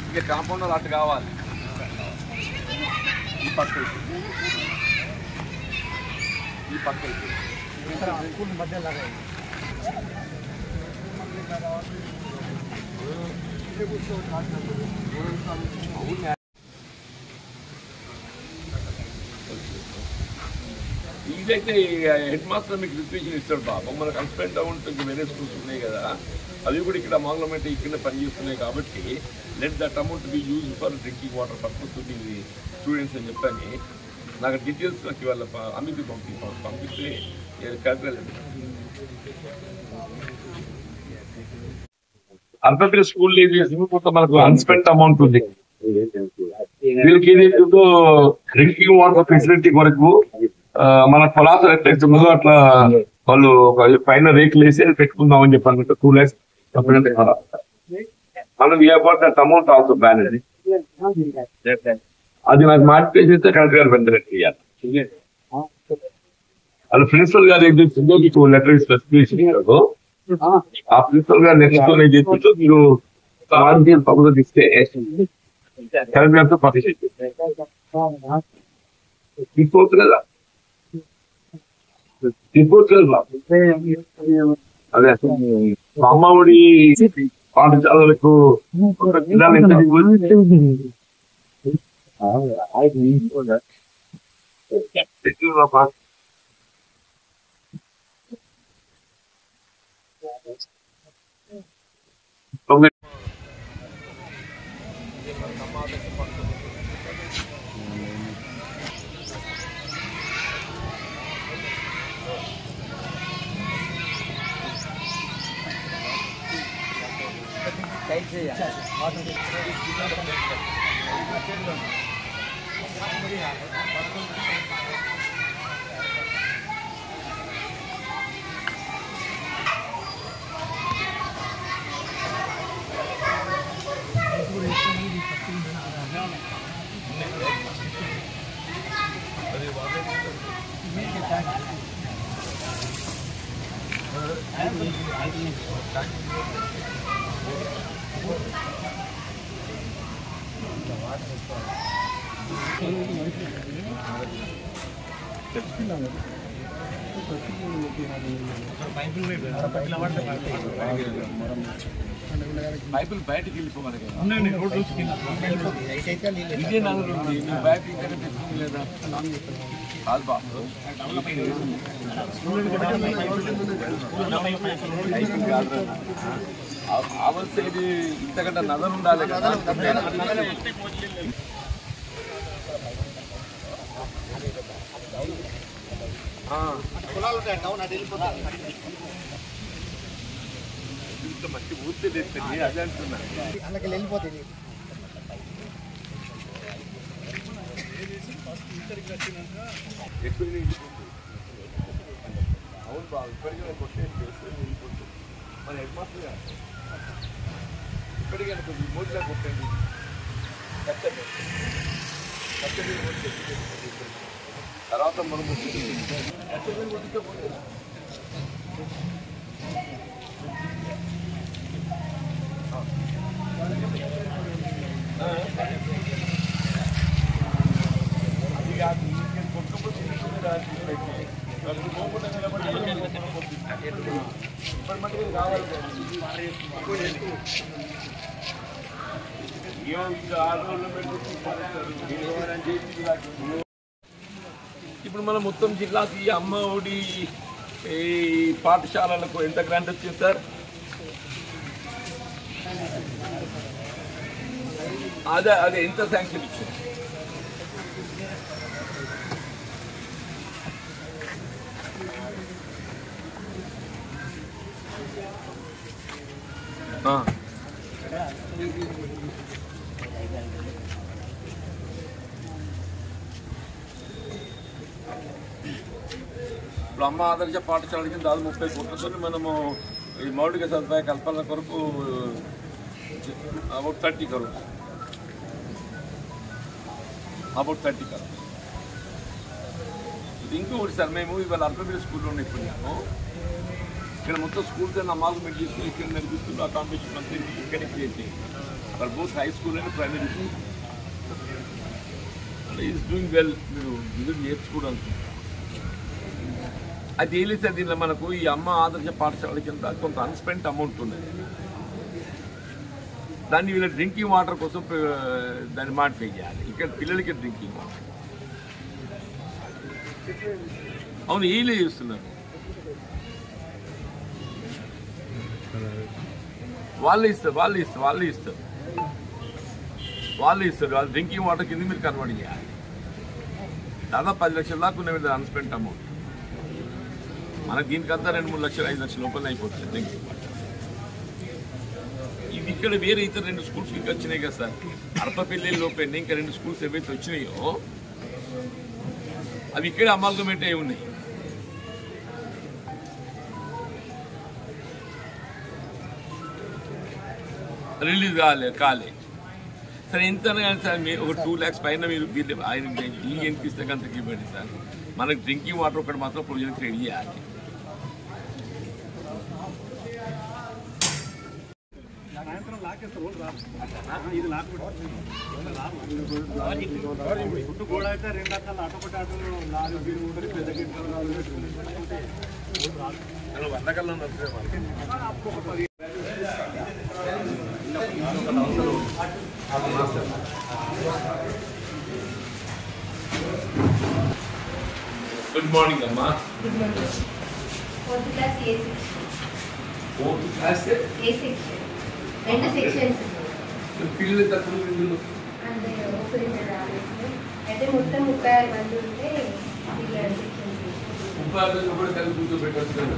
ఇంకా కాంపౌండర్ అటు కావాలి. ఈ పక్క మధ్య ఇదైతే హెడ్ మాస్టర్ మీకు రిక్వెషన్ ఇస్తాడు పాపం. మనకు అన్స్పెండ్ అమౌంట్ వేరే స్కూల్స్ ఉన్నాయి కదా, అవి కూడా ఇక్కడ మంగళం ఇక్కడ పనిచేస్తున్నాయి కాబట్టి let that amount be use for drinking water purpose to the students అని చెప్పని నాకు డీటెయిల్స్ నాకు ఇవాళ అమికి పంపిస్తే క్యాల్కులేట్. అల్పపిల్ల స్కూల్ మనకు అన్స్పెండ్ అమౌంట్ ఉంది. వీళ్ళకి డ్రింకింగ్ వాటర్ ఫెసిలిటీ కొరకు మన పొలాసలు ఎట్లయితే ఉన్నదో అట్లా వాళ్ళు పైన రేకులు వేసి పెట్టుకుందామని చెప్పాను. 2 lakhs మనం దట్ అమౌంట్ ఆల్సో ప్లాన్ అది నాకు మాడిఫై చేస్తే కలెక్టర్ గారు వెంటనే చేయాలి. వాళ్ళు ప్రిన్సిపల్ గారు ఏదైతుందో మీకు లెటర్ స్పెసిఫికేషన్ ఇస్తారో ఆ ప్రిన్సిపల్ గారు నెక్స్ట్ చేస్తుందో మీరు పబ్లిక్ ఇస్తే కలెక్టర్ గారితో పర్మిషన్ తీసుకోవచ్చు కదా. అదే అమ్మఒడి పాఠశాలలకు పైపులు బయటకి వెళ్ళిపోవాలి కదా. ఇదే నగరు బయట ఇంకా తెచ్చుకుంది లేదా కాదు బాబు. ఆవల్సేది ఇంతకంటే నగరు ఉండాలి కదా. ఇంత మంచి ఊర్తి తెస్తుంది అదే అంటున్నా. వెళ్ళిపోతుంది అవును బాబు. ఇప్పటికీ కొట్టేసి వెళ్ళిపోతుంది. మరి హెడ్ మాస్టర్ గారు ఇప్పటికైనా కొంచెం మోజీలా కొట్టండి. కట్టండి తర్వాత మనం ఇప్పుడు మనం మొత్తం జిల్లాకి అమ్మ ఒడి ఈ పాఠశాలలకు ఎంత గ్రాంట్ వచ్చింది సార్? అదే ఎంత శాంక్షన్ ఇచ్చింది? ఇప్పుడు అమ్మ ఆదర్శ పాఠశాల కింద దాదాపు 30 కోట్లతో మనము ఈ మౌలిక సదుపాయ కల్పన కొరకు అబౌట్ 30 crores. ఇది ఇంకొకటి సార్, మేము ఇవాళ అల్పబిల్ స్కూల్లో ఉన్న ఇప్పుడు నేను ఇక్కడ మొత్తం స్కూల్స్ అండ్ అమాల్గమేట్ చేసుకుని ఇక్కడ నడిపిస్తున్నారు. అకామిడేషన్ అంతా ఇక్కడే క్రియేట్ చేయండి. For both high school and primary school. Is doing well. మీరు విజిట్ చేయొచ్చు కూడా అనుకుంటున్నారు. అది ఏం లేదు సార్, దీనిలో మనకు ఈ అమ్మ ఆదర్శ పాఠశాల కింద కొంత అన్స్పెంట్ అమౌంట్ ఉన్నది. దాన్ని వీళ్ళ డ్రింకింగ్ వాటర్ కోసం దాన్ని మాడిఫై చేయాలి. ఇక్కడ పిల్లలకి డ్రింకింగ్ వాటర్ అవును వీళ్ళే చేస్తున్నారు. వాళ్ళే ఇస్తారు వాళ్ళు డ్రింకింగ్ వాటర్ కింద మీరు కన్వర్ట్ చేయాలి. దాదాపు 10 లక్షల దాకా ఉన్న అన్స్పెంట్ అమౌంట్. మనకు దీనికంతా 2-3 లక్షలు 5 లక్షల లోపల అయిపోతుంది డ్రింకింగ్ వాటర్. ఇది ఇక్కడ వేరే ఇతర 2 స్కూల్స్ ఇంకా వచ్చినాయి కదా సార్. అరపపల్లి లోపల ఇంకా 2 స్కూల్స్ ఏవైతే వచ్చినాయో అవి ఇక్కడే అమాల్గమేట్ అయి ఉన్నాయి. రిలీజ్ కాలే సరే. ఎంత కానీ సార్ మీరు ఒక 2 lakhs పైన మీరు ఆయన ఎంత ఇస్తే అంతకి ఇవ్వండి సార్. మనకు డ్రింకింగ్ వాటర్ ఒకటి మాత్రం ప్రొవిజన్ క్రియేట్ చేయాలి. వందకల్లో గుడ్ మార్నింగ్ అమ్మా. Good morning. 4th class A section. 4th class A section. 2 sections. పిల్లలు తక్కువ పిల్లలు అంటే ఓపెన్ అయితే మొత్తం 36 మంది ఉంటే పిల్లల సెక్షన్స్. 36 మంది కూడా కలిసి కూర్చోబెట్టచ్చు కదా.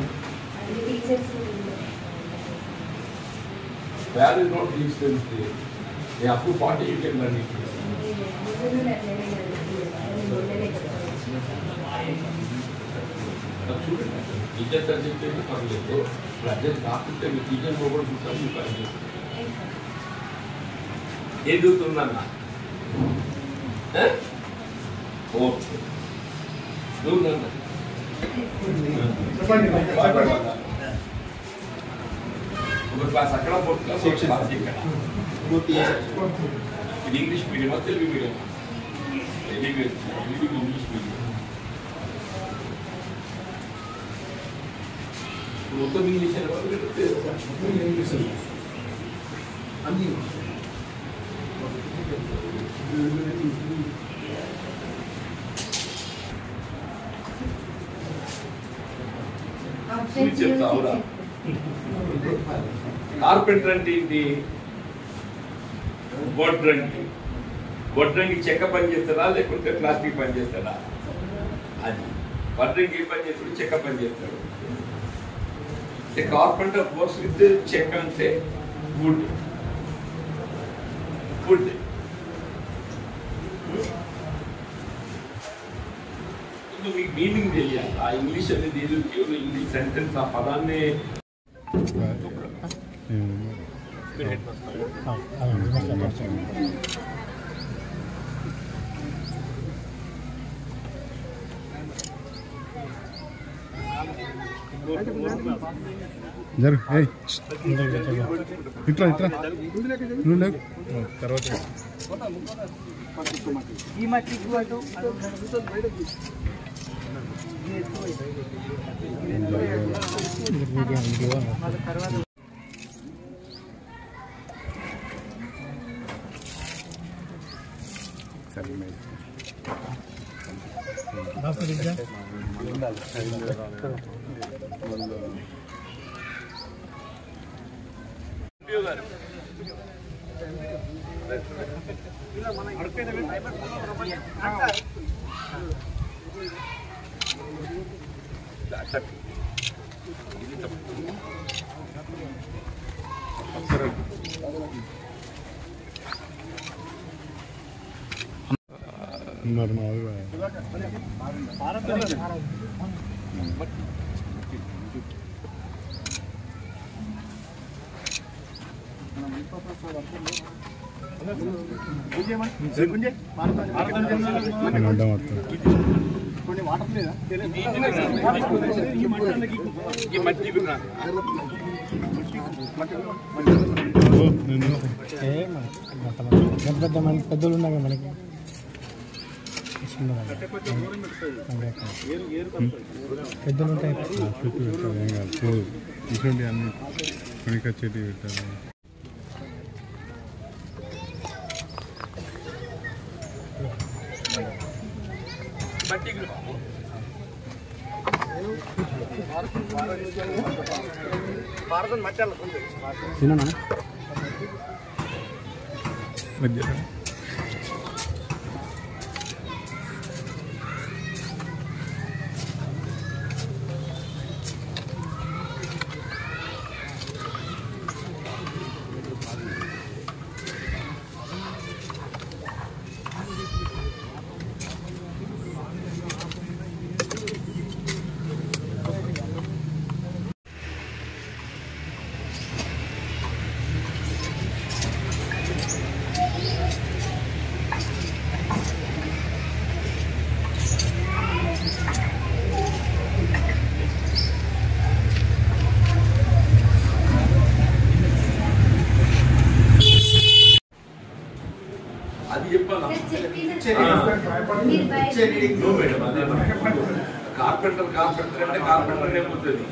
అది టీచర్స్ వాల్యూ నోట్ తీసుకెళ్తే అప్పుడు 40 you can learn it. చూడండి టీచర్ సబ్జెక్ట్ అయితే పర్లేదు. అడ్జస్ట్ కాకపోతే మీ టీచర్ కూడా చూస్తాను. మీకు అడ్జస్ట్ ఏం చూస్తున్నా ఓకే నువ్వు ఒక క్లాస్ అక్కడ 4th class ఇక్కడ. ఇది English medium Telugu medium? English medium. మొత్తం ఇంగ్లీష్ అన్ని చెప్తావురా. కార్పెంటర్ అంటే ఏంటి? వడ్రంగి చెక్క పని చేస్తాడా లేకుంటే ప్లాస్టిక్ పని చేస్తాడా? అది వడ్రంగి ఏ పని చేస్తాడు? చెక్క పని చేస్తాడు. కార్పెంటర్ వర్క్స్ విత్ చెక్క అంటే వుడ్. మీకు మీనింగ్ తెలియాలి. ఆ ఇంగ్లీష్ అనేది కేవలం ఇంగ్లీష్ సెంటెన్స్ ఆ పదాన్ని ఇట్లా తర్వాత కొన్ని వాటర్ లేదా పెద్దలు ఉన్నాయి మనకి పెద్దలు ఉంటాయి ఇటువంటి అన్ని కొనికొచ్చేటి పెట్టాలి. తిన్నా మధ్య అది చెప్పాలా కార్పెంటర్ అంటే కార్పెంటర్ ఏమవుతుంది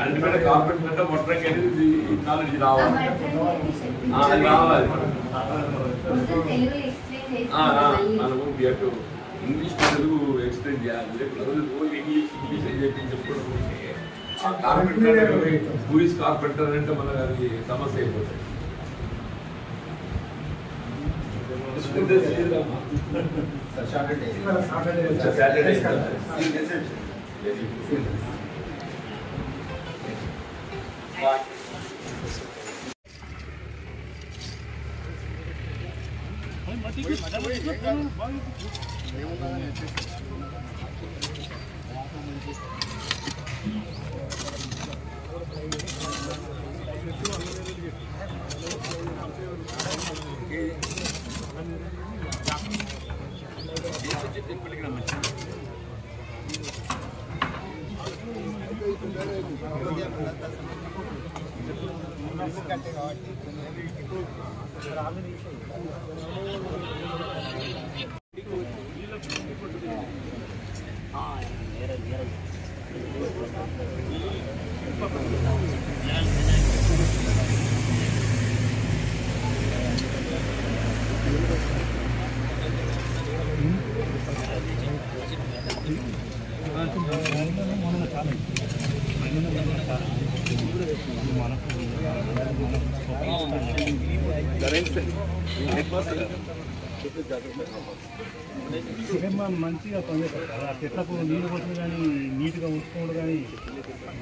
అల్టిమేట్ కార్పెంటర్ అంటే మొట్టంగా అనేది నాలెడ్జ్ రావాలి. అది రావాలి. మనము ఇంగ్లీష్ తెలుగు ఎక్స్ప్లెయిన్ చేయాలి. ఇంగ్లీష్ చెప్పుకోవడం ఆ కార్పెంటర్ హూ ఇస్ కార్పెంటర్ అంటే మనకు అది సమస్య అయిపోతుంది. Saturday. మంచిగా పనిచేస్తారు. చెట్లకు నీళ్ళు కొట్టడం కానీ నీట్గా ఉంచుకోవడం కానీ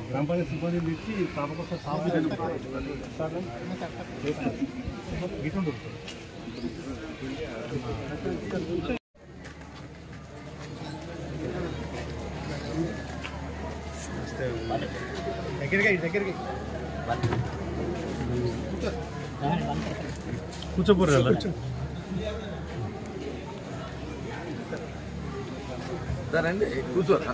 గ్రామ పంచాయతీ సిబ్బందిని తెచ్చి తప్పకొక సాగు గిట్టుండు దగ్గరికి కూర్చోపోరు రండి కూర్చోరా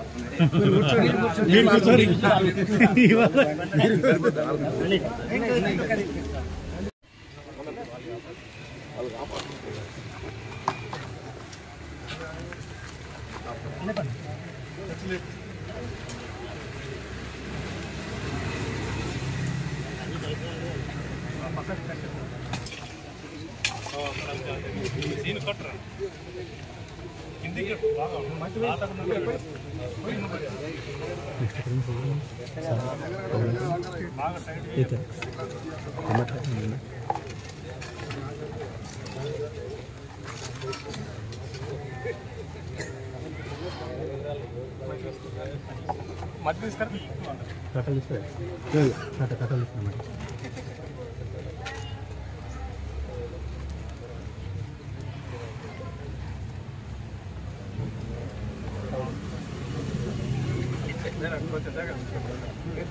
మధ్య తీసుకొని కట్టలు కట్టలు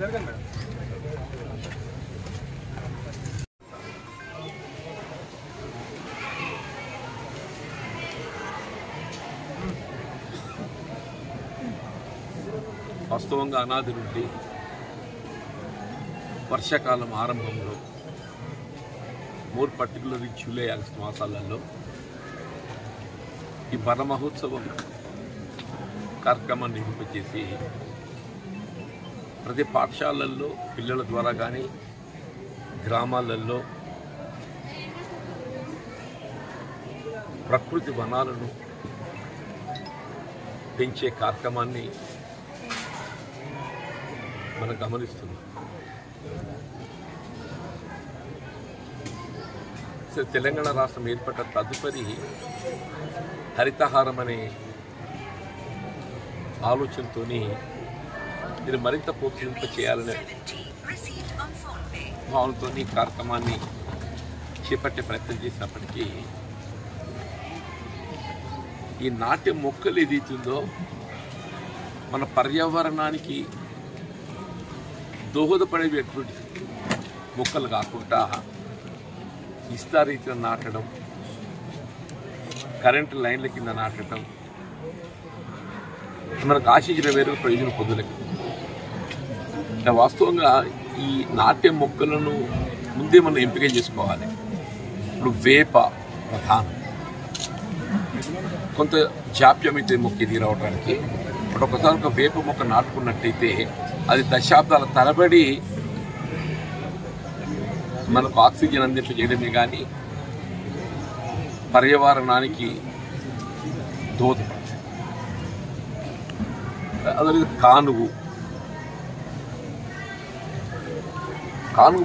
జరగండి వాస్తవంగా అనాది నుండి వర్షాకాలం ఆరంభంలో మోర్ పర్టికులర్ జూలై ఆగస్టు మాసాలలో ఈ వన మహోత్సవం కార్యక్రమాన్ని నిర్వహించేసి ప్రతి పాఠశాలల్లో పిల్లల ద్వారా కానీ గ్రామాలలో ప్రకృతి వనాలను పెంచే కార్యక్రమాన్ని మనం గమనిస్తున్నాం. తెలంగాణ రాష్ట్రం ఏర్పడ్డ తదుపరి హరితహారం అనే ఆలోచనతో దీన్ని మరింత ప్రోత్సహింప చేయాలనే భావనతో ఈ కార్యక్రమాన్ని చేపట్టే ప్రయత్నం చేసినప్పటికీ ఈ నాట్య మొక్కలు ఏదైతుందో మన పర్యావరణానికి దోహదపడేటువంటి మొక్కలు కాకుండా ఇష్టారీతిలో నాటడం, కరెంటు లైన్ల కింద నాటడం మనకు ఆశించిన వేరే ప్రయోజనం పొందలేదు. వాస్తవంగా ఈ నాట్య మొక్కలను ముందే మనం ఎంపిక చేసుకోవాలి. ఇప్పుడు వేప ప్రధానం, కొంత జాప్యం అయితే మొక్క ఎదిగి రావడానికి. ఇప్పుడు ఒకసారి ఒక వేప మొక్క నాటుకున్నట్టయితే అది దశాబ్దాల తరబడి మనకు ఆక్సిజన్ అందింపజేయడమే కానీ పర్యావరణానికి దోహదపడుతుంది. అదే కానుగు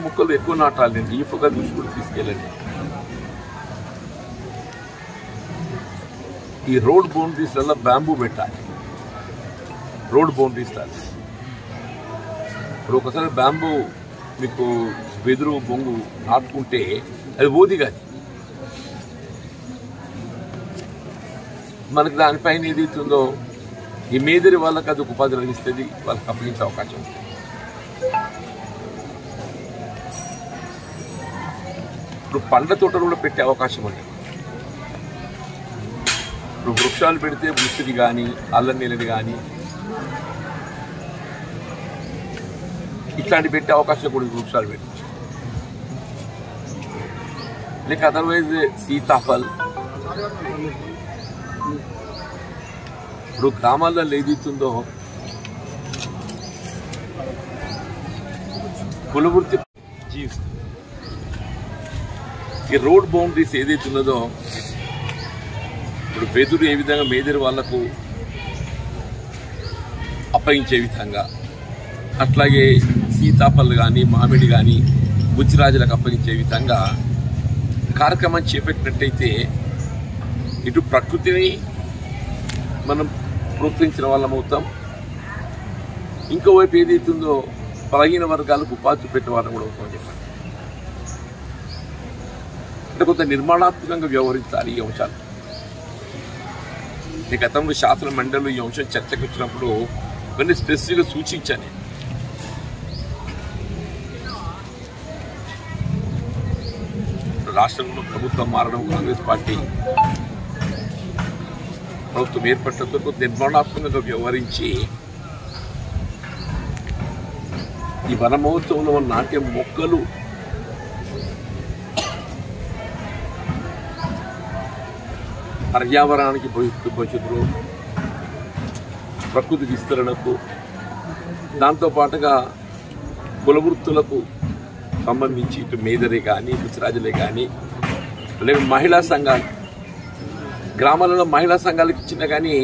మొక్కలు ఎక్కువ నాటాలండి. ఈఫ్గా చూసి కూడా తీసుకెళ్ళండి. ఈ రోడ్ బౌండరీస్లలో బ్యాంబూ పెట్టాలి. రోడ్ బౌండరీస్ రాలి. ఇప్పుడు ఒకసారి బ్యాంబూ మీకు వెదురు బొంగు నాటుకుంటే అది ఓది కాదు. మనకి దానిపైన ఏదైతుందో ఈ మేదరి వాళ్ళకి అది ఉపాధి లభిస్తుంది, వాళ్ళకి అప్పగించే అవకాశం ఉంది. ఇప్పుడు పండ్ల తోటలు కూడా పెట్టే అవకాశం ఉంది. ఇప్పుడు వృక్షాలు పెడితే ఉసిరి కానీ అల్లం నీళ్ళని కానీ ఇట్లాంటి పెట్టే అవకాశం కూడా వృక్షాలు పెట్టచ్చు. లేక అదర్వైజ్ సీతాఫల్. ఇప్పుడు గ్రామాల్లో ఏదైతుందో కులవృత్తి జీవిస్తుంది. ఈ రోడ్ బౌండరీస్ ఏదైతున్నదో ఇప్పుడు వెదురు ఏ విధంగా మేదరి వాళ్లకు అప్పగించే విధంగా, అట్లాగే సీతాఫల్ కానీ మామిడి కానీ బుచ్చిరాజులకు అప్పగించే విధంగా కార్యక్రమం చేపట్టినట్టయితే ఇటు ప్రకృతిని మనం ప్రోత్సహించిన వాళ్ళం అవుతాం. ఇంకోవైపు ఏదైతుందో బలహీన వర్గాలకు ఉపాధి పెట్టే వాళ్ళం కూడా అవుతామని చెప్పండి. అంటే కొంత నిర్మాణాత్మకంగా వ్యవహరించాలి ఈ అంశాలు. ఈ గతంలో శాసన మండలిలో ఈ అంశం చర్చకు వచ్చినప్పుడు కొన్ని స్పెసిఫిక్గా సూచించాను. రాష్ట్రంలో ప్రభుత్వం మారడం, కాంగ్రెస్ పార్టీ ప్రభుత్వం ఏర్పడటంతో నిర్మాణాత్మకంగా వ్యవహరించి ఈ వన మహోత్సవంలో నాట్య మొక్కలు పర్యావరణానికి భవిష్యత్తులో ప్రకృతి విస్తరణకు, దాంతోపాటుగా కులవృత్తులకు సంబంధించి ఇటు మేదరే కానీ బుచ్చిరాజులే కానీ లేక మహిళా సంఘాలు, గ్రామాలలో మహిళా సంఘాలకు ఇచ్చినా కానీ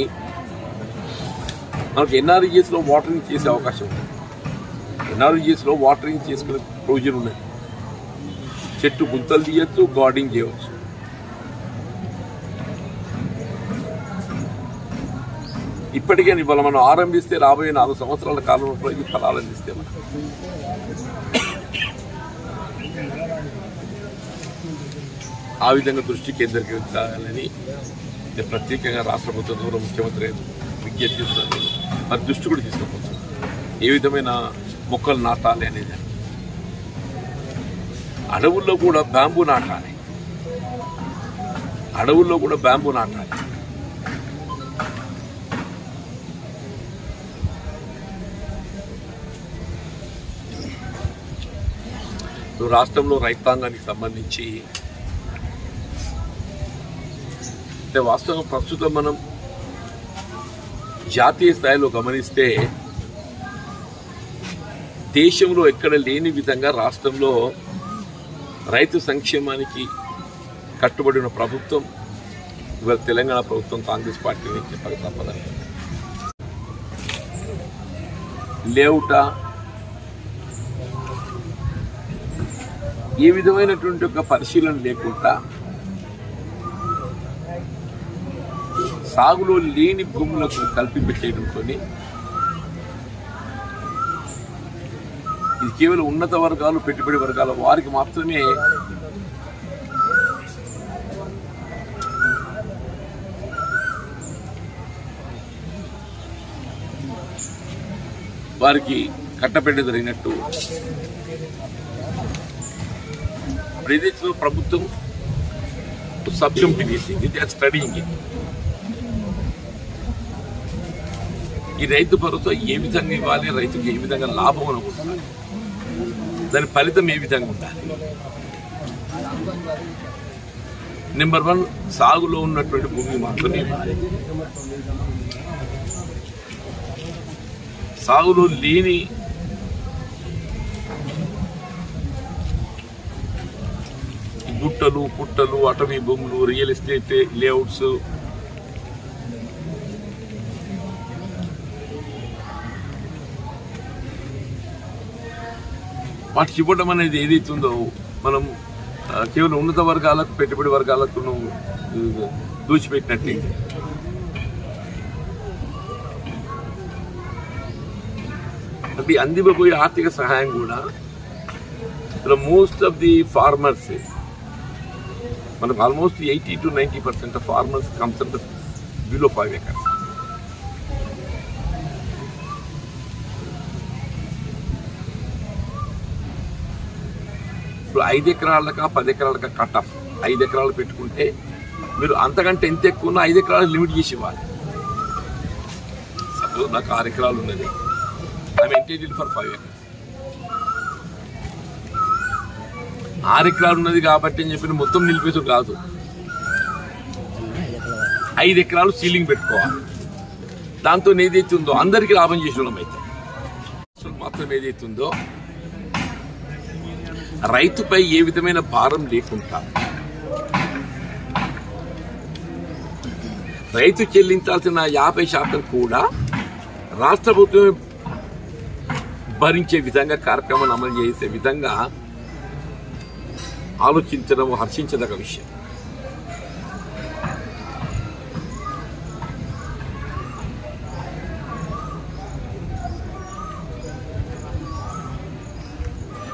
మనకు ఎన్ఆర్ఈఎస్లో వాటరింగ్ చేసే అవకాశం ఉంది. ఎన్ఆర్ఈఎస్లో వాటరింగ్ చేసుకునే ప్రొవిజన్ ఉన్నది. చెట్టు గుంతలు తీయచ్చు, గార్డింగ్ చేయవచ్చు. ఇప్పటికే ఇవాళ మనం ఆరంభిస్తే రాబోయే 4 సంవత్సరాల కాలంలో ఇది ఫలాలు అందిస్తే మనం ఆ విధంగా దృష్టి కేంద్రీకరించాలని ప్రత్యేకంగా రాష్ట్ర ప్రభుత్వం ద్వారా ముఖ్యమంత్రి విజ్ఞప్తి చేస్తున్నారు. మరి దృష్టి కూడా తీసుకోవచ్చు ఏ విధమైన మొక్కలు నాటాలి అనేది. అడవుల్లో కూడా బ్యాంబూ నాటాలి. అడవుల్లో కూడా బ్యాంబూ నాటాలి. రాష్ట్రంలో రైతాంగానికి సంబంధించి అంటే వాస్తవంగా ప్రస్తుతం మనం జాతీయ స్థాయిలో గమనిస్తే దేశంలో ఎక్కడ లేని విధంగా రాష్ట్రంలో రైతు సంక్షేమానికి కట్టుబడిన ప్రభుత్వం ఇవాళ తెలంగాణ ప్రభుత్వం కాంగ్రెస్ పార్టీని చెప్పక తప్పదని. లేవుట ఏ విధమైనటువంటి ఒక పరిశీలన లేకుండా సాగులో లేని భూములకు కల్పింపచేయడంతో ఇది కేవలం ఉన్నత వర్గాలు పెట్టుబడి వర్గాల వారికి మాత్రమే వారికి కట్టపెట్ట జరిగినట్టు ప్రదేశంలో ప్రభుత్వం సబ్ కమిటీ వేసింది. They are studying it. ఈ రైతు భరోసా ఏ విధంగా ఇవ్వాలి, రైతుకి ఏ విధంగా లాభం అనుకుంటున్నారు, దాని ఫలితం ఏ విధంగా ఉండాలి. నెంబర్ 1 సాగులో ఉన్నటువంటి భూమి మాత్రమే ఇవ్వాలి. సాగులో లేని గుట్టలు పుట్టలు అటవీ భూములు రియల్ ఎస్టేట్ లేఅవుట్స్ వాటికి ఇవ్వడం అనేది ఏదైతుందో మనం కేవలం ఉన్నత వర్గాలకు పెట్టుబడి వర్గాలకు దూచిపెట్టినట్టు. అంటే అందిపోయే ఆర్థిక సహాయం కూడా మోస్ట్ ఆఫ్ ది ఫార్మర్స్ మనకు almost 80 to 90% of farmers comes and below 5 acres. ఇప్పుడు 5 ఎకరాలకా 10 ఎకరాలకా కట్ ఆఫ్. 5 ఎకరాలు పెట్టుకుంటే మీరు అంతకంటే ఎంత ఎక్కువ 5 ఎకరాలు లిమిట్ చేసి ఇవ్వాలి. సపోజ్ నాకు 6 ఎకరాలు ఉన్నది, ఐఎమ్ ఎంటైటిల్డ్ ఫర్ 5 acres. 6 ఎకరాలు ఉన్నది కాబట్టి అని చెప్పిన మొత్తం నిలిపేసు కాదు, 5 ఎకరాలు సీలింగ్ పెట్టుకోవాలి. దాంతో ఏదైతే ఉందో అందరికీ లాభం చేసిన అయితే మాత్రం ఏదైతే ఉందో రైతుపై ఏ విధమైన భారం లేకుండా రైతు చెల్లించాల్సిన 50% కూడా రాష్ట్ర ప్రభుత్వమే భరించే విధంగా కార్యక్రమాన్ని అమలు చేసే విధంగా ఆలోచించడం హర్షించదగ్గ విషయం.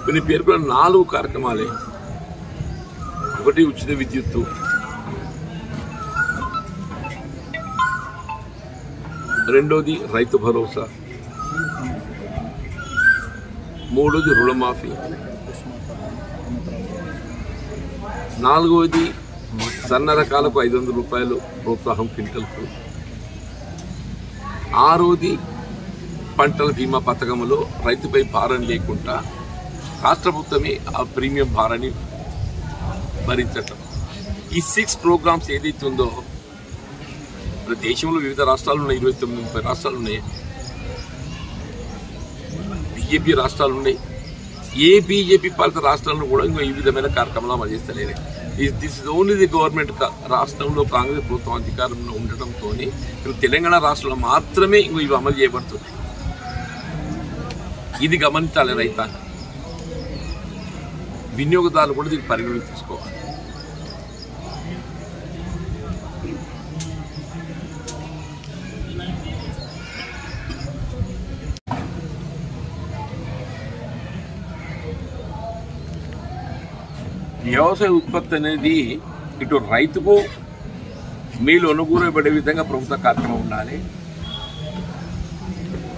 కొన్ని పేర్కొన్న 4 కార్యక్రమాలే. ఒకటి ఉచిత విద్యుత్తు, రెండోది రైతు భరోసా, మూడోది రుణమాఫీ, నాలుగోది సన్న రకాలకు 500 రూపాయలు ప్రోత్సాహం క్వింటల్కు, ఆరోది పంటల బీమా పథకంలో రైతుపై భారం లేకుండా రాష్ట్ర ప్రభుత్వమే ఆ ప్రీమియం భారాన్ని భరించటం. ఈ 6 ప్రోగ్రామ్స్ ఏదైతే ఉందో దేశంలో వివిధ రాష్ట్రాలు ఉన్నాయి, 29-30 రాష్ట్రాలు ఉన్నాయి, బీజేపీ రాష్ట్రాలు ఉన్నాయి. ఏ బీజేపీ పాలిత రాష్ట్రాలను కూడా ఇంకో ఈ విధమైన కార్యక్రమాలు అమలు చేస్తలేదు. This is only the government. రాష్ట్రంలో కాంగ్రెస్ ప్రభుత్వం అధికారంలో ఉండటంతో తెలంగాణ రాష్ట్రంలో మాత్రమే ఇంకో ఇవి అమలు చేయబడుతుంది. ఇది గమనించాలి రైతాంగం. వినియోగదారులు కూడా దీనికి పరిగణలోకి తీసుకోవాలి. వ్యవసాయ ఉత్పత్తి అనేది ఇటు రైతుకు మేలు అనుకూలపడే విధంగా ప్రభుత్వ కార్యక్రమం ఉండాలి,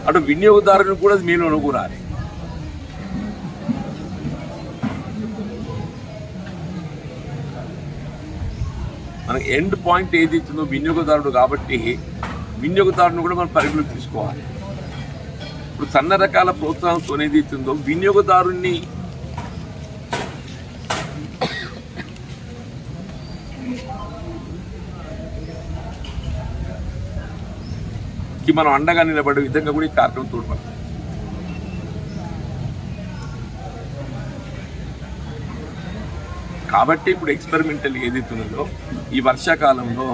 అటు వినియోగదారుని కూడా మేలు అనుకూలాలి. మనకి ఎండ్ పాయింట్ ఏదైతుందో వినియోగదారుడు కాబట్టి వినియోగదారుని కూడా మనం పరిగణలోకి తీసుకోవాలి. ఇప్పుడు సన్న రకాల ప్రోత్సాహంతో ఏదైతుందో వినియోగదారుని మనం అండగా నిలబడే విధంగా కూడా ఈ కార్యక్రమం తోడ్పడుతుంది. కాబట్టి ఇప్పుడు ఎక్స్పెరిమెంటల్ ఏదైతుందో ఈ వర్షాకాలంలో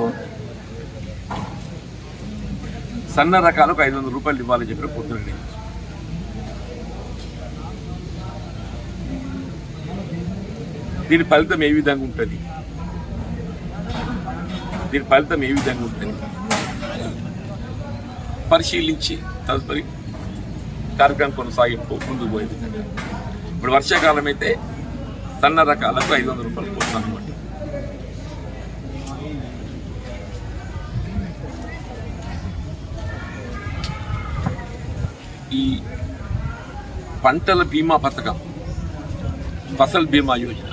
సన్న రకాలకు 500 రూపాయలు ఇవ్వాలని చెప్పి పొద్దునండి. దీని ఫలితం ఏ విధంగా ఉంటుంది, పరిశీలించి తదుపరి కార్యక్రమం కొనసాగింపు ముందుకు పోయే విధంగా. ఇప్పుడు వర్షాకాలం అయితే సన్న రకాలకు 500 రూపాయలు పోతుంది అనమాట. ఈ పంటల బీమా పథకం, ఫసల్ బీమా యోజన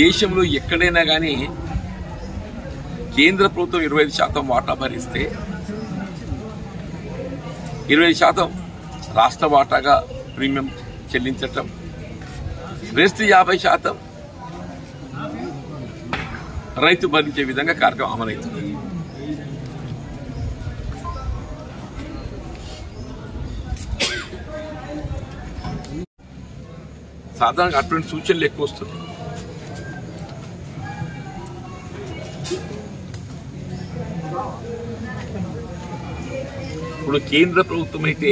దేశంలో ఎక్కడైనా కానీ కేంద్ర ప్రభుత్వం 25% వాటా భరిస్తే 20% రాష్ట్ర వాటాగా ప్రీమియం చెల్లించటం, రెస్ట్ 50% రైతు భరించే విధంగా కార్యక్రమం అమలవుతుంది. సాధారణంగా అటువంటి సూచనలు ఎక్కువ వస్తుంది. ఇప్పుడు కేంద్ర ప్రభుత్వం అయితే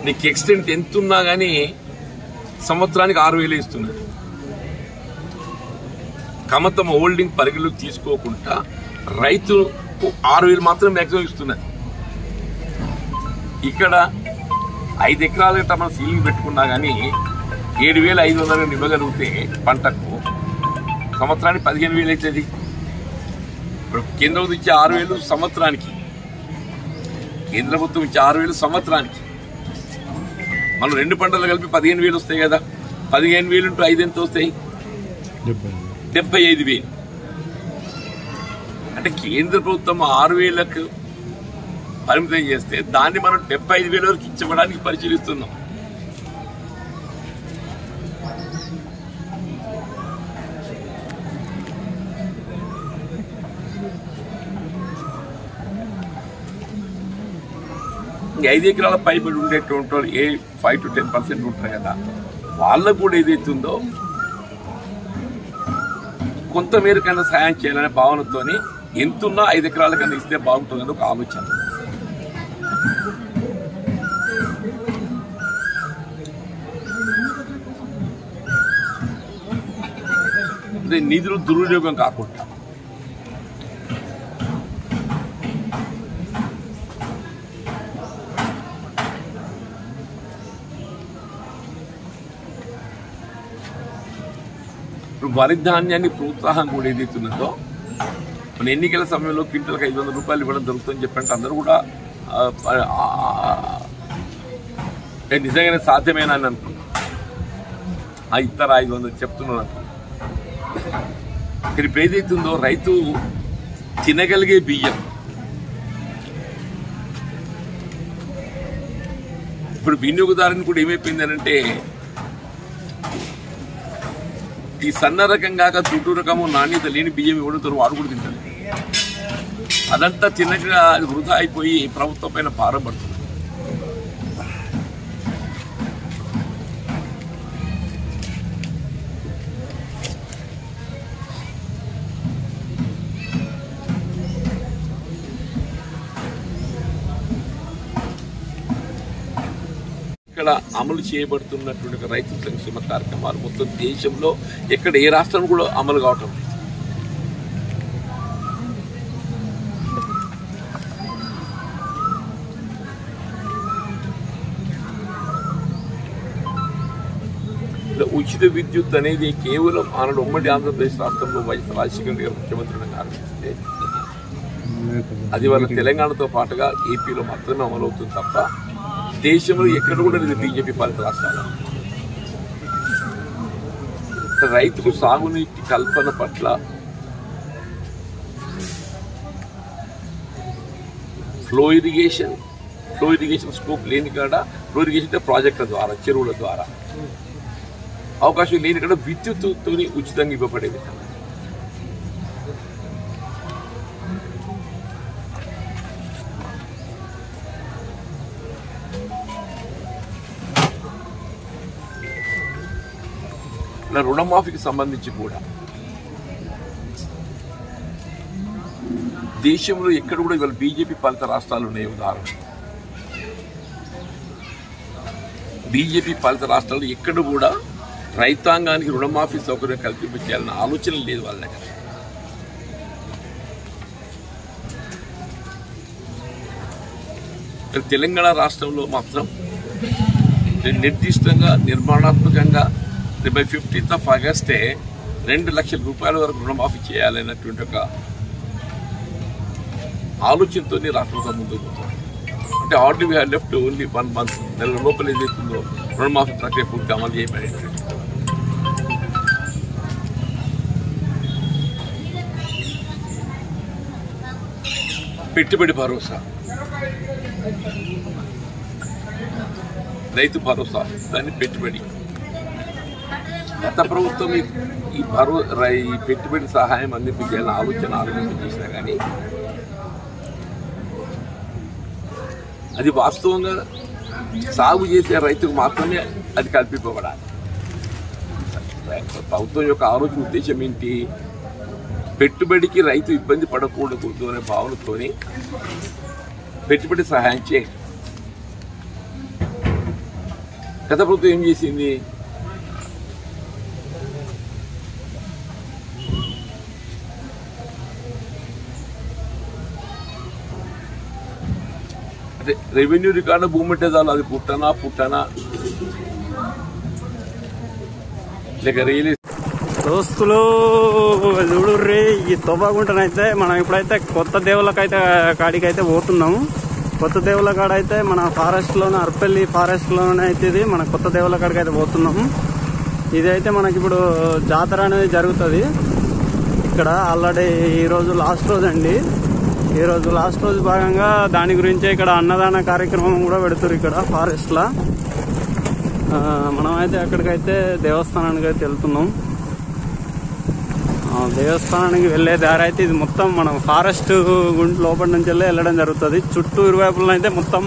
నీకు ఎక్స్టెంట్ ఎంత ఉన్నా కానీ సంవత్సరానికి 6,000 ఇస్తున్నారు. కమతం హోల్డింగ్ పరిగణలోకి తీసుకోకుండా రైతుకు 6,000 మాత్రం మ్యాక్సిమం ఇస్తున్నారు. ఇక్కడ 5 ఎకరాల గట్ట మనం సీలింగ్ పెట్టుకున్నా కానీ 7,500 ఇవ్వగలిగితే పంటకు సంవత్సరానికి 15,000 అవుతుంది. ఇప్పుడు కేంద్ర ప్రభుత్వం ఇచ్చే 6,000 సంవత్సరానికి, కేంద్ర ప్రభుత్వం ఇచ్చే 6,000 సంవత్సరానికి మనం 2 పంటలు కలిపి 15,000 వస్తాయి కదా. 15,000 ఇంటూ 5 ఎంత వస్తాయి? 75,000. అంటే కేంద్ర ప్రభుత్వం 6,000కు పరిమితం చేస్తే దాన్ని మనం 75,000 వరకు ఇచ్చడానికి పరిశీలిస్తున్నాం. ఈ 5 ఎకరాల పైబడి ఉండేటువంటి 5 to 10% ఉంటారు కదా, వాళ్ళకు కూడా ఏదైతుందో కొంతమేరకైనా సాయం చేయాలనే భావనతో ఎంతున్నా 5 ఎకరాల కన్నా ఇస్తే బాగుంటుందని ఒక ఆలోచన. అదే నిధులు దుర్వినియోగం కాకుండా ఇప్పుడు వరి ధాన్యాన్ని ప్రోత్సాహం కూడా ఏదైతున్నదో మన ఎన్నికల సమయంలో క్వింటల్కి 500 రూపాయలు ఇవ్వడం జరుగుతుందని చెప్పంటే అందరూ కూడా నిజంగానే సాధ్యమేనా అని అనుకున్నాను. ఇతర 500 చెప్తున్నాను అనుకున్నాను. ఇప్పుడు ఏదైతుందో రైతు తినగలిగే బియ్యం ఇప్పుడు వినియోగదారుని కూడా ఏమైపోయిందనంటే ఈ సన్న రకంగా చుట్టూ రకము నాణ్యత లేని బియ్యం ఇవ్వడంతో వాడు కూడా తింటారు. అదంతా తిన్నగా అది వృధా అయిపోయి ప్రభుత్వం పైన భారం పడుతుంది. ఇక్కడ అమలు చేయబడుతున్నటువంటి రైతు సంక్షేమ కార్యక్రమాలు మొత్తం దేశంలో ఎక్కడ ఏ రాష్ట్రం కూడా అమలు కావటం. ఉచిత విద్యుత్ అనేది కేవలం ఆనాడు ఉమ్మడి ఆంధ్రప్రదేశ్ రాష్ట్రంలో వైఎస్ రాజశేఖర గారు ముఖ్యమంత్రిగా ఆరంభిస్తే అది వాళ్ళ తెలంగాణతో పాటుగా ఏపీలో మాత్రమే అమలవుతుంది తప్ప దేశంలో ఎక్కడ కూడా లేదు బీజేపీ పాలిత రాష్ట్రాలు. రైతుకు సాగునీటి కల్పన పట్ల ఫ్లో ఇరిగేషన్ స్కోప్ లేని కాడ ఫ్లో ఇరిగేషన్ ప్రాజెక్టుల ద్వారా చెరువుల ద్వారా అవకాశం లేని ఇక్కడ విద్యుత్తో ఉచితంగా ఇవ్వబడే విధంగా. ఇలా రుణమాఫీకి సంబంధించి కూడా దేశంలో ఎక్కడ కూడా ఇవాళ బీజేపీ పాలిత రాష్ట్రాలు ఉన్నాయి. ఉదాహరణ బీజేపీ పాలిత రాష్ట్రాల్లో ఎక్కడ కూడా రైతాంగానికి రుణమాఫీ సౌకర్యం కల్పించాలన్న ఆలోచన లేదు వాళ్ళ దగ్గర. తెలంగాణ రాష్ట్రంలో మాత్రం నిర్దిష్టంగా నిర్మాణాత్మకంగా బై 15th ఆగస్టే 2 లక్షల రూపాయల వరకు రుణమాఫీ చేయాలన్నటువంటి ఒక ఆలోచనతో రాష్ట్రంతో ముందుకు పోతుంది. అంటే already we have left only 1 month, నెల లోపల ఏదైతుందో రుణమాఫీ ప్రక్రియ పూర్తి అమలు చేయబడేది. పెట్టుబడి భరోసా, రైతు భరోసా, దాన్ని పెట్టుబడి. గత ప్రభుత్వం ఈ పెట్టుబడి సహాయం అందించాలని ఆలోచన చేసినా కానీ అది వాస్తవంగా సాగు చేసే రైతుకు మాత్రమే అది కల్పింపబడాలి. ప్రభుత్వం యొక్క ఆలోచన ఉద్దేశం ఏంటి? పెట్టుబడికి రైతు ఇబ్బంది పడకూడదు అనే భావనతోని పెట్టుబడి సహాయం చేయండి. గత ప్రభుత్వం ఏం చేసింది? అంటే రెవెన్యూ రికార్డు భూమి అంటే చాలు, అది పుట్టనా లేక రియల్ దోస్తులు చూడుర్రి. ఈ తోబాగుంటనైతే మనం ఇప్పుడైతే కొత్త దేవుళ్ళకైతే కాడికైతే పోతున్నాము. కొత్త దేవుళ్ళ కాడ అయితే మన ఫారెస్ట్లోనే, అర్పల్లి ఫారెస్ట్లోనే అయితే ఇది మన కొత్త దేవుళ్ళ కాడికి అయితే పోతున్నాము. ఇదైతే మనకి ఇప్పుడు జాతర అనేది జరుగుతుంది ఇక్కడ. ఆల్రెడీ ఈరోజు లాస్ట్ రోజు అండి. ఈరోజు లాస్ట్ రోజు భాగంగా దాని గురించే ఇక్కడ అన్నదాన కార్యక్రమం కూడా పెడుతున్నారు ఇక్కడ ఫారెస్ట్లో. మనమైతే అక్కడికైతే దేవస్థానానికి అయితే వెళ్తున్నాం. దేవస్థానానికి వెళ్లే దారి అయితే ఇది మొత్తం మనం ఫారెస్ట్ లోపల నుంచి వెళ్ళడం జరుగుతుంది. చుట్టూ ఇరువైపులను అయితే మొత్తం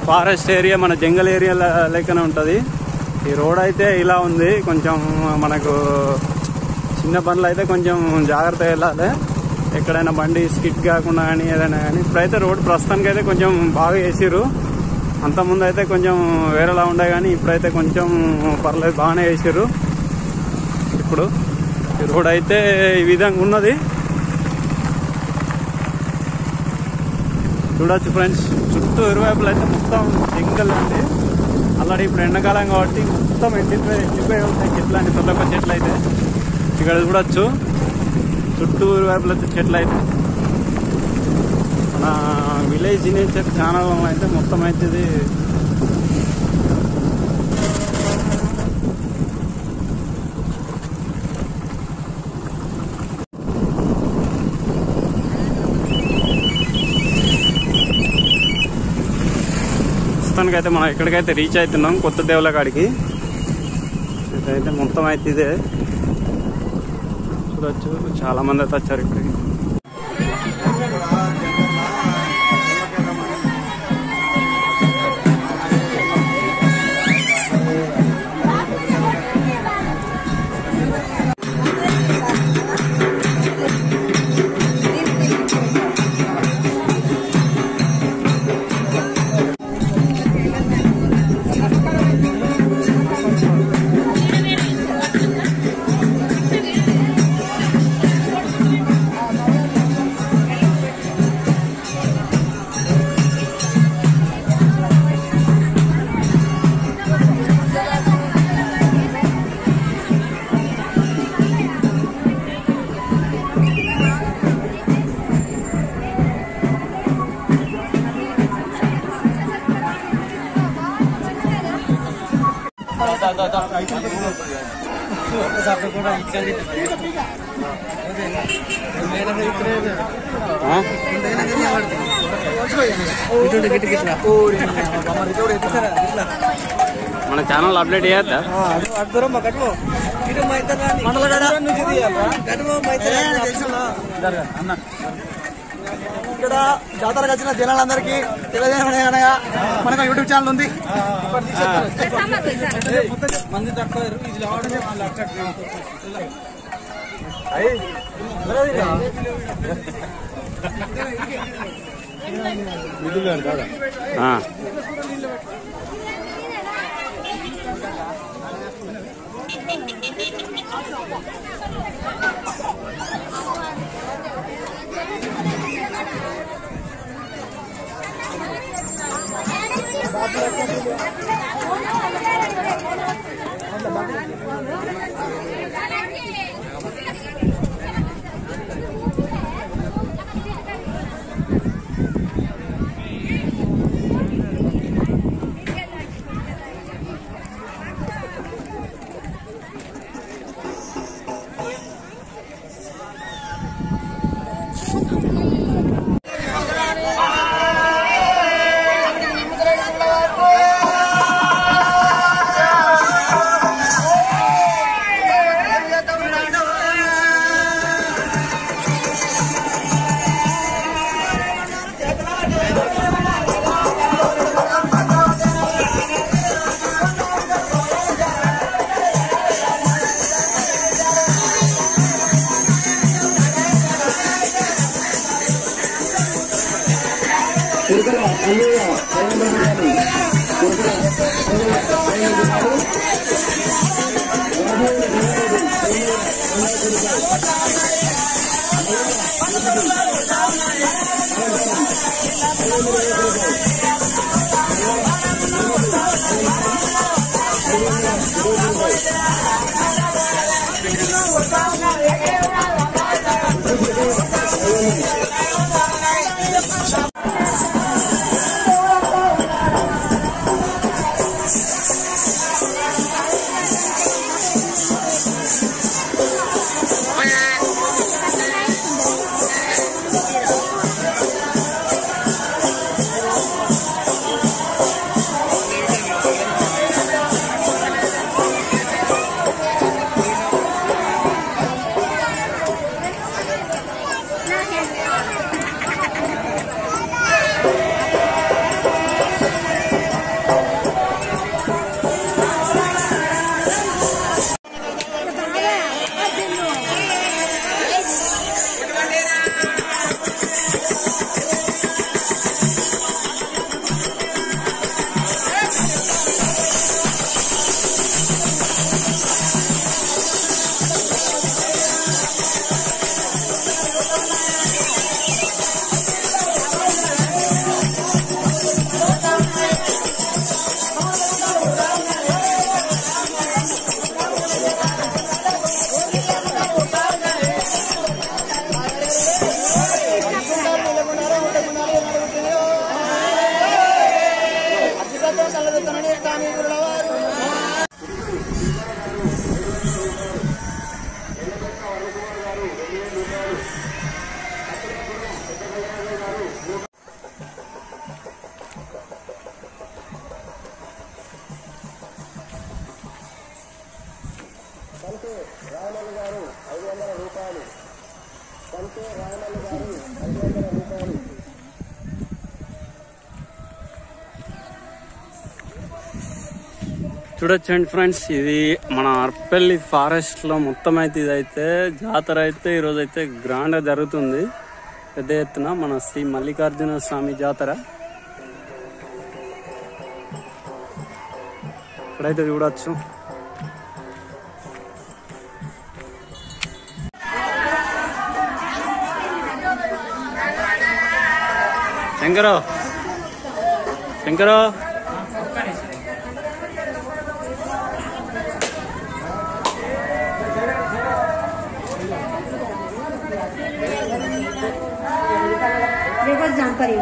ఫారెస్ట్ ఏరియా, మన జంగల్ ఏరియా లెక్కనే ఉంటుంది. ఈ రోడ్ అయితే ఇలా ఉంది. కొంచెం మనకు చిన్న బండ్లు అయితే కొంచెం జాగ్రత్తగా వెళ్ళాలి. ఎక్కడైనా బండి స్కిడ్ కాకుండా కానీ ఏదైనా కానీ. ఇప్పుడైతే రోడ్ ప్రస్తుతానికి అయితే కొంచెం బాగా వేసిరు. అంతకుముందు అయితే కొంచెం వేరేలా ఉండే కానీ ఇప్పుడైతే కొంచెం పర్లేదు, బాగానే వేసిరు. ఇప్పుడు ఈ రోడ్ అయితే ఈ విధంగా ఉన్నది. చూడొచ్చు ఫ్రెండ్స్, చుట్టూ ఇరువైపులు అయితే మొత్తం జంగల్ అండి. ఆల్రెడీ ఇప్పుడు ఎండాకాలం కాబట్టి మొత్తం ఎండిపోయి ఉంటాయి చెట్లు అండి. తొలక చెట్లు అయితే ఇక్కడ చూడొచ్చు. చుట్టూ ఇరువైపులు అయితే చెట్లు అయితే మన విలేజ్ నేచర్ ఛానల్ అయితే మొత్తం అయితే ఇది ప్రస్తుతానికైతే మనం ఎక్కడికైతే రీచ్ అవుతున్నాం, కొత్త దేవుళ్ళ కాడికి. ఇదైతే మొత్తం అయితే ఇదే చూడొచ్చు. చాలా మంది అయితే వచ్చారు ఇక్కడికి. మన ఛానల్ అప్డేట్ చేయద్దా? ఇక్కడ జాతరకు వచ్చిన జనాలందరికీ తెలియజేయడం అనగా మనకు యూట్యూబ్ ఛానల్ ఉంది. చూడొచ్చండి ఫ్రెండ్స్, ఇది మన అర్పల్లి ఫారెస్ట్ లో మొత్తం అయితే ఇదైతే జాతర అయితే ఈరోజు అయితే గ్రాండ్ జరుగుతుంది పెద్ద ఎత్తున. మన శ్రీ మల్లికార్జున స్వామి జాతర ఇప్పుడైతే చూడొచ్చు. శంకరో శంకరో जानकारी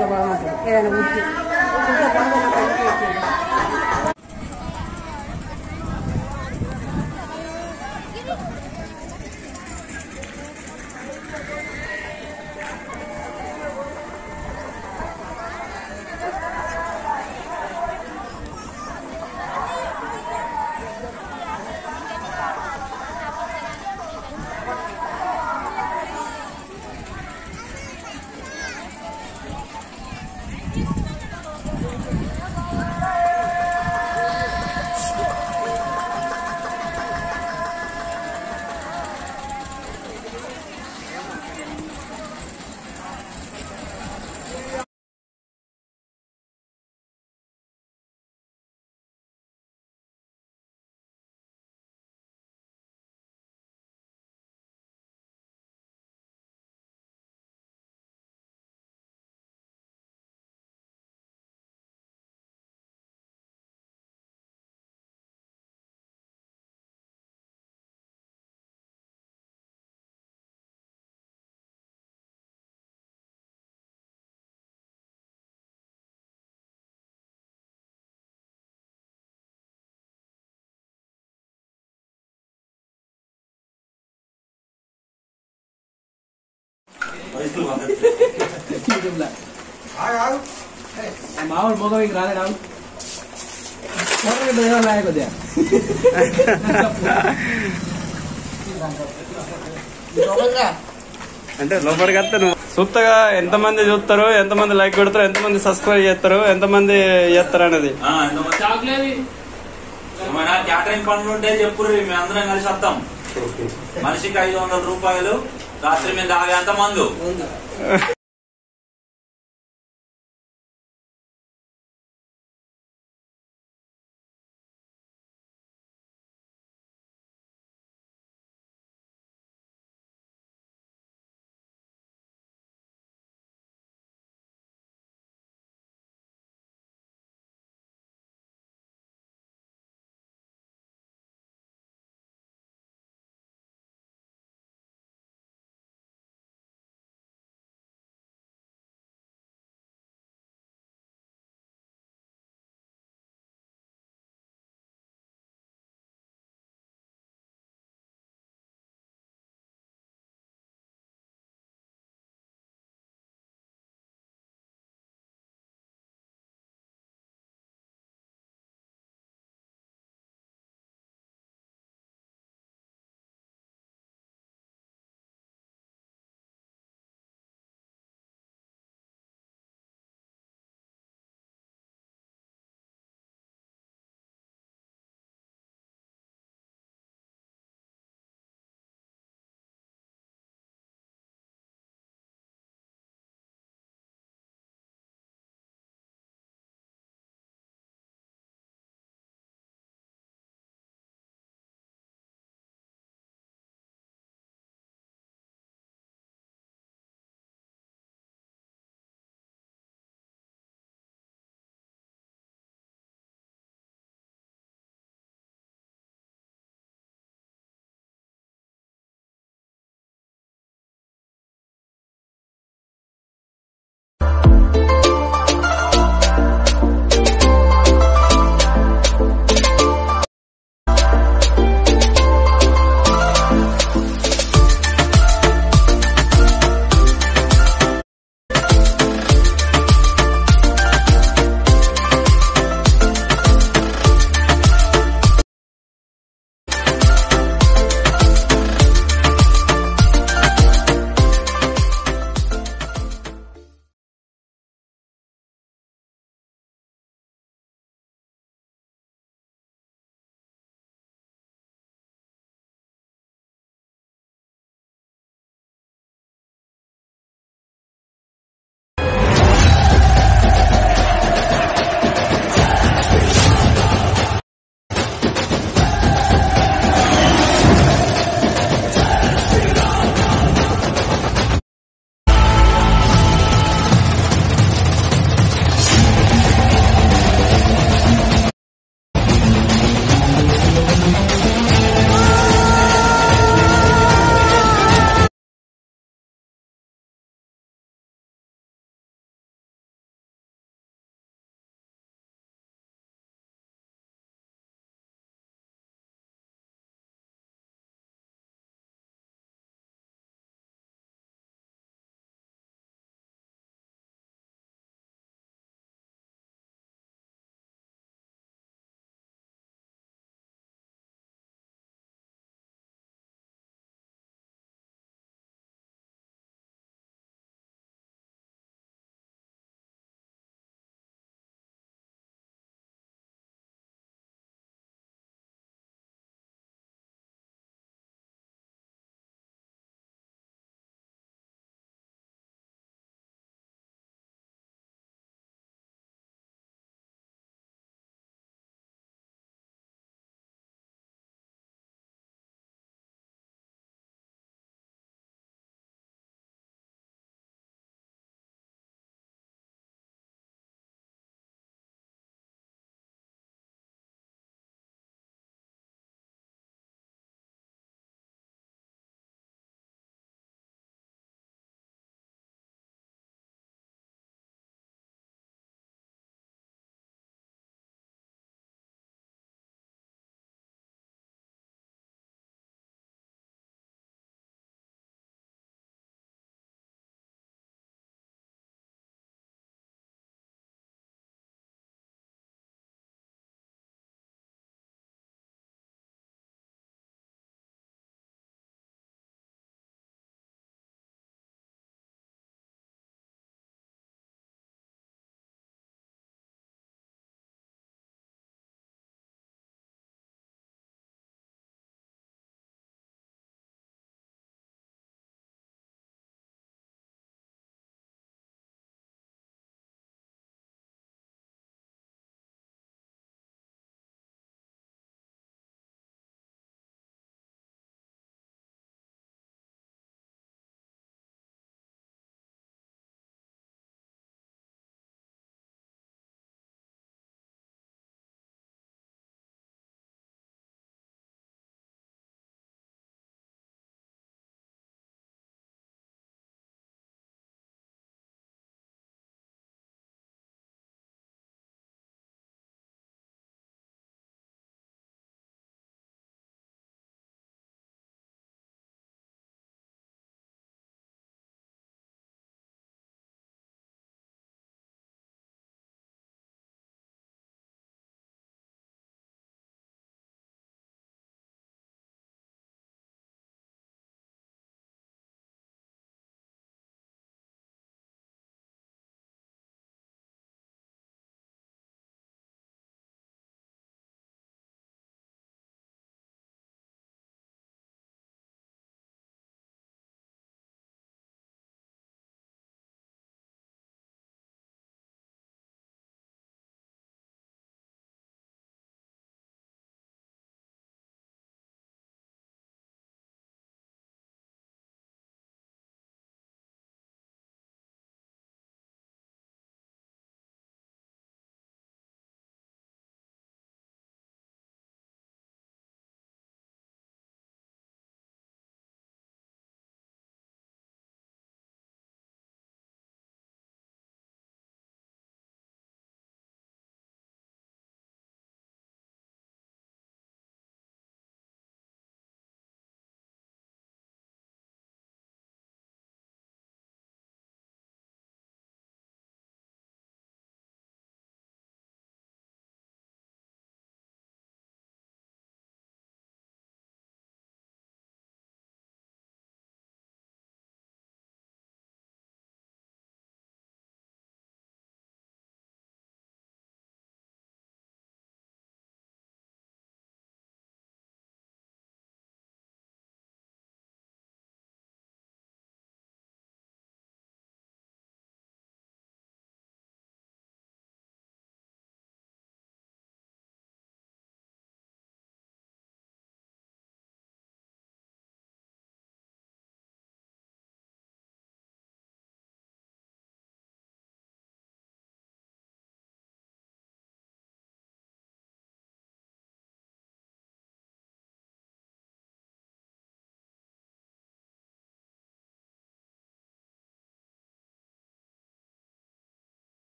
మామూలు మొగ ఇంక రాలే రావు కొద్దిగా అంటే లోపలికి వస్తే నువ్వు సూక్తగా ఎంతమంది చూస్తారు, ఎంతమంది లైక్ కొడతారు, ఎంతమంది సబ్స్క్రైబ్ చేస్తారు, ఎంతమంది చేస్తారు అనేది. క్యాటరింగ్ పనులు ఉంటే చెప్పుర్రి, మేము అందరం కలిసి వస్తాం. మనిషికి 500 రూపాయలు, రాత్రి మీద తాగేంత మందు.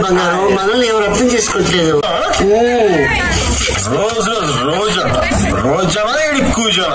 బంగారం మనల్ని ఎవరు అర్థం చేసుకోవట్లేదు. రోజా కూర్చో